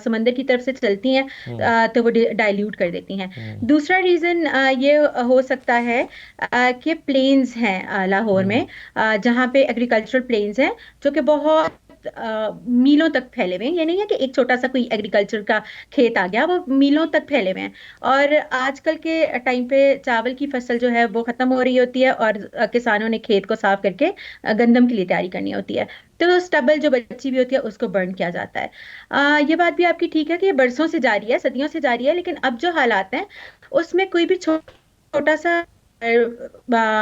سمندر کی طرف سے چلتی ہیں تو وہ ڈائلیوٹ کر دیتی ہیں. دوسرا ریزن یہ ہو سکتا ہے کہ پلینز ہیں لاہور میں جہاں پہ ایگریکلچرل پلینز ہیں جو کہ بہت میلوں تک پھیلے ہوئے ہیں. یہ نہیں ہے کہ ایک چھوٹا سا کوئی ایگریکلچر کا کھیت آ گیا, وہ میلوں تک پھیلے ہوئے ہیں. اور آج کل کے ٹائم پہ چاول کی فصل جو ہے وہ ختم ہو رہی ہوتی ہے اور کسانوں نے کھیت کو صاف کر کے گندم کے لیے تیاری کرنی ہوتی ہے, تو اسٹبل جو بچی بھی ہوتی ہے اس کو برن کیا جاتا ہے. یہ بات بھی آپ کی ٹھیک ہے کہ یہ برسوں سے جاری ہے, صدیوں سے جاری ہے, لیکن اب جو حالات ہیں اس میں کوئی بھی چھوٹا سا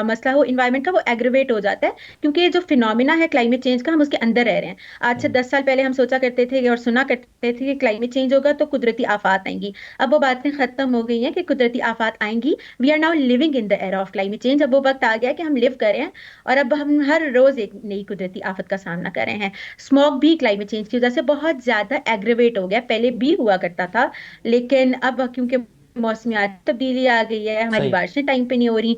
مسئلہ ہو انوائرمنٹ کا وہ ایگریویٹ ہو جاتا ہے, کیونکہ جو فینومینا ہے کلائمیٹ چینج کا ہم اس کے اندر رہ رہے ہیں. آج سے 10 سال پہلے ہم سوچا کرتے تھے اور سنا کرتے تھے کہ کلائمیٹ چینج ہوگا تو قدرتی آفات آئیں گی. اب وہ باتیں ختم ہو گئی ہیں کہ قدرتی آفات آئیں گی. We are now living in the era of climate change. اب وہ وقت آ گیا کہ ہم لیو کر رہے ہیں اور اب ہم ہر روز ایک نئی قدرتی آفت کا سامنا کر رہے ہیں. اسموگ بھی کلائمیٹ چینج کی وجہ سے بہت زیادہ ایگریویٹ ہو گیا, پہلے بھی ہوا کرتا تھا لیکن اب کیونکہ موسمیات تبدیلی آ گئی ہے, ہماری بارشیں ٹائم پہ نہیں ہو رہی,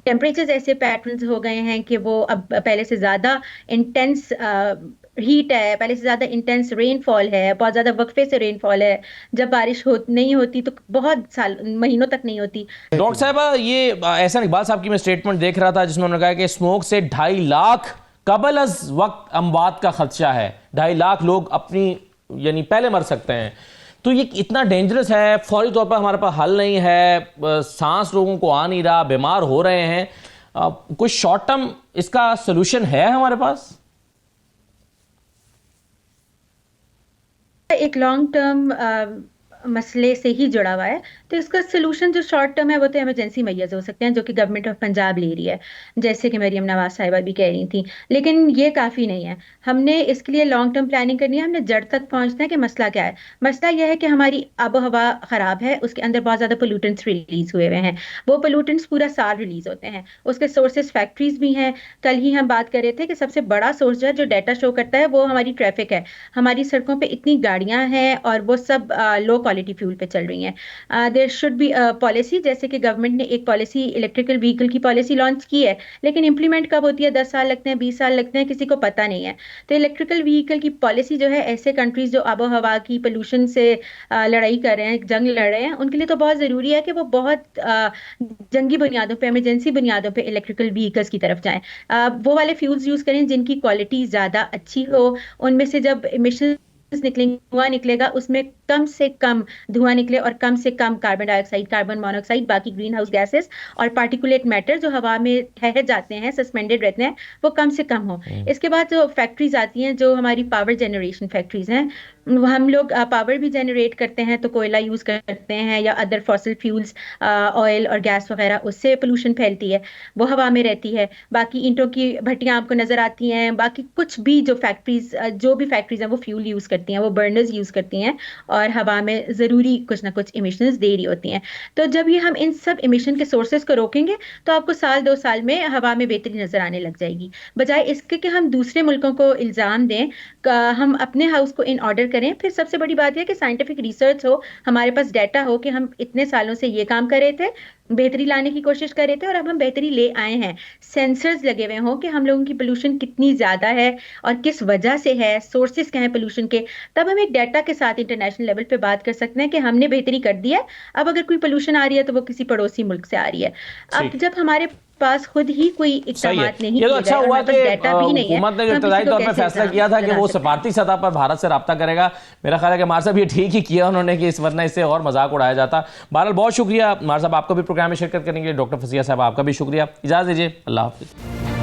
ٹیمپریچرز ایسے پیٹرنز ہو گئے ہیں کہ وہ اب پہلے سے زیادہ انٹینس ہیٹ ہے, پہلے سے زیادہ انٹینس رین فال ہے, بہت زیادہ وقفے سے رین فال ہے. جب بارش نہیں ہوتی تو بہت مہینوں تک نہیں ہوتی. ڈاکٹر صاحبہ, یہ احسان اقبال صاحب کی میں اسٹیٹمنٹ دیکھ رہا تھا جس میں انہوں نے کہا کہ اسموک سے 2.5 لاکھ قبل از وقت اموات کا خدشہ ہے، 2.5 لاکھ لوگ اپنی یعنی پہلے مر سکتے ہیں. تو یہ اتنا ڈینجرس ہے، فوری طور پر ہمارے پاس حل نہیں ہے، سانس لوگوں کو آ نہیں رہا، بیمار ہو رہے ہیں. کوئی شارٹ ٹرم اس کا سلوشن ہے ہمارے پاس؟ ایک لانگ ٹرم مسئلے سے ہی جڑا ہوا ہے، تو اس کا سلوشن جو شارٹ ٹرم ہے وہ تو ایمرجنسی میئرز ہو سکتے ہیں جو کہ گورنمنٹ آف پنجاب لے رہی ہے، جیسے کہ مریم نواز صاحبہ بھی کہہ رہی تھیں، لیکن یہ کافی نہیں ہے. ہم نے اس کے لیے لانگ ٹرم پلاننگ کرنی ہے. ہم نے جڑ تک پہنچنا ہے کہ مسئلہ کیا ہے. مسئلہ یہ ہے کہ ہماری آب و ہوا خراب ہے، اس کے اندر بہت زیادہ پولوٹنٹس ریلیز ہوئے ہیں. وہ پولوٹنٹس پورا سال ریلیز ہوتے ہیں، اس کے سورسز فیکٹریز بھی ہیں. کل ہی ہم بات کر رہے تھے کہ سب سے بڑا سورس جو ہے جو ڈیٹا شو کرتا ہے وہ ہماری ٹریفک ہے. ہماری سڑکوں پہ اتنی گاڑیاں ہیں اور وہ سب لو کوالٹی فیول پہ چل رہی ہیں. دیر شوڈ بی پالیسی، جیسے کہ گورنمنٹ نے ایک پالیسی الیکٹریکل وہیکل کی پالیسی لانچ کی ہے، لیکن امپلیمنٹ کب ہوتی ہے؟ 10 سال لگتے ہیں، 20 سال لگتے ہیں، کسی کو پتہ نہیں ہے. تو الیکٹریکل وہیکل کی پالیسی جو ہے ایسے کنٹریز جو آب و ہوا کی پولوشن سے لڑائی کر رہے ہیں، جنگ لڑ رہے ہیں، ان کے لیے تو بہت ضروری ہے کہ وہ بہت جنگی بنیادوں پہ، ایمرجنسی بنیادوں پہ الیکٹریکل وہیکلس کی طرف جائیں. وہ والے فیولز یوز کریں جن کی کوالٹی زیادہ اچھی ہو. ان میں سے جب ایمیشن دھواں نکلے گا اس میں کم سے کم دھواں نکلے اور کم سے کم کاربن ڈائی آکسائڈ، کاربن مونوکسائڈ، باقی گرین ہاؤس گیسز اور پارٹیکولیٹ میٹر جو ہوا میں ٹھہر جاتے ہیں، سسپینڈڈ رہتے ہیں، وہ کم سے کم ہو. اس کے بعد جو فیکٹریز آتی ہیں جو ہماری پاور جنریشن فیکٹریز ہیں، ہم لوگ پاور بھی جنریٹ کرتے ہیں تو کوئلہ یوز کرتے ہیں یا ادر فاسل فیولز، آئل اور گیس وغیرہ، اس سے پولوشن پھیلتی ہے، وہ ہوا میں رہتی ہے. باقی اینٹوں کی بھٹیاں آپ کو نظر آتی ہیں، باقی کچھ بھی جو فیکٹریز ہیں وہ فیول یوز کرتی ہیں، وہ برنرز یوز کرتی ہیں اور ہوا میں ضروری کچھ نہ کچھ ایمیشنز دے رہی ہوتی ہیں. تو جب یہ ہم ان سب ایمیشن کے سورسز کو روکیں گے تو آپ کو 1-2 سال میں ہوا میں بہتری نظر آنے لگ جائے گی. بجائے اس کے کہ ہم دوسرے ملکوں کو الزام دیں، ہم اپنے ہاؤس کو ان آرڈر کریں. پھر سب سے بڑی بات یہ کہ سائنٹیفک ریسرچ ہو، ہمارے پاس ڈیٹا ہو کہ ہم اتنے سالوں سے یہ کام کر رہے تھے، بہتری لانے کی کوشش کر رہے تھے اور اب ہم بہتری لے آئے ہیں. سینسرز لگے ہوئے ہوں کہ ہم لوگوں کی پولوشن کتنی زیادہ ہے اور کس وجہ سے ہے، سورسز کیا ہیں پولوشن کے. تب ہم ایک ڈیٹا کے ساتھ انٹرنیشنل لیول پہ بات کر سکتے ہیں کہ ہم نے بہتری کر دی ہے. اب اگر کوئی پولوشن آ رہی ہے تو وہ کسی پڑوسی ملک سے آ رہی ہے. اب جب ہمارے پاس خود ہی کوئی اقدامات نہیں یہ تو اچھا ہوا کہ حکومت نے جو ابتدائی طور پر فیصلہ کیا تھا کہ وہ سفارتی سطح پر بھارت سے رابطہ کرے گا. میرا خیال ہے کہ مار صاحب یہ ٹھیک ہی کیا انہوں نے کہ اس ورنہ اس سے اور مذاق اڑایا جاتا. بہرحال بہت شکریہ مار صاحب، آپ کو بھی پروگرام میں شرکت کرنے کے لیے. ڈاکٹر فضیہ صاحب آپ کا بھی شکریہ. اجازت دیجیے، اللہ حافظ.